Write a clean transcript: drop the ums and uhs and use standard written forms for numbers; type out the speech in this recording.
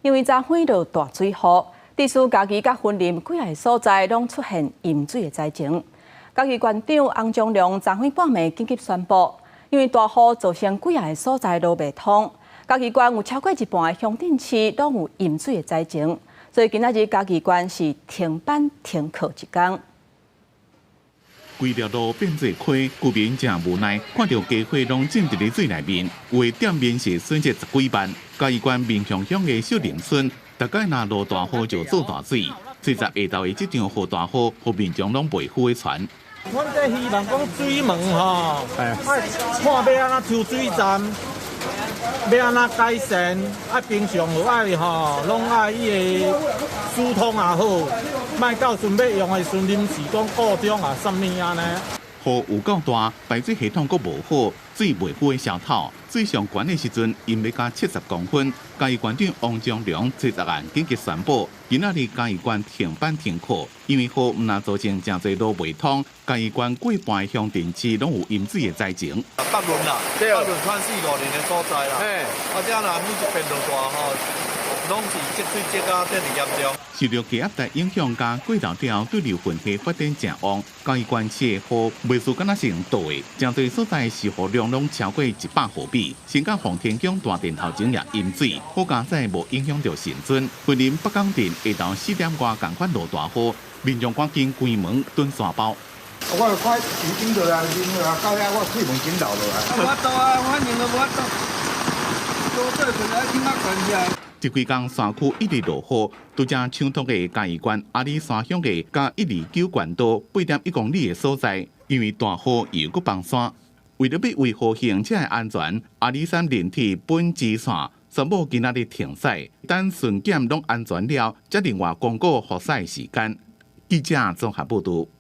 因为昨昏就大水雨，地区家己甲森林几个所在拢出现淹水的灾情。家己县长洪忠良昨昏半暝紧急宣布，因为大雨造成几个所在路袂通，家己县有超过一半的乡镇市拢有淹水的灾情，所以今仔日家己县是停班停课一天。 规条路变做溪，居民正无奈，看到家伙拢浸伫咧水内面，有的店面是损失10几万。嘉义县民雄乡的小林村，大概若落大雨就做大水。随着下昼的这场雨大雨，互民众拢袂赴的船。阮这希望讲水门吼，爱看要安怎抽水站，要安怎改善，平常有爱吼，拢爱伊个疏通也好。 莫到时要用的时临时讲故障啊，什么啊呢？雨有够大，排水系统阁无好，水袂赴的消透。水上悬的时阵，淹要到70公分。嘉义县长王忠良昨暗紧急宣布，今仔日嘉义县停班停课，因为雨毋但造成真侪路袂通，嘉义县过半的乡镇市拢有淹水的灾情。北仑啦，北仑看4、5年的所在啦，这若每一边落大吼。 拢是积水积啊，真是严重。受到低压带影响，加过头条对流混合发展正旺，嘉义县市的雨袂输敢若是用倒的，真侪所在市雨量拢超过100毫米。新港洪天宫大殿头前也淹水，好佳在无影响到神尊。云林北港镇下昼4点外共款落大雨，民众赶紧关门蹲沙包。我快已经落来，到遐我开门紧流落来。我到啊，反正都无到，多做出来听我关起来。 这几天山区一直落雨，拄则抢夺的嘉义县阿里山乡的甲129县道8.1公里的所在，因为大雨又搁崩山，为了要维护行车的安全，阿里山连体本支线全部今仔日停驶，等巡检拢安全了，才另外公告复驶时间。记者综合报道。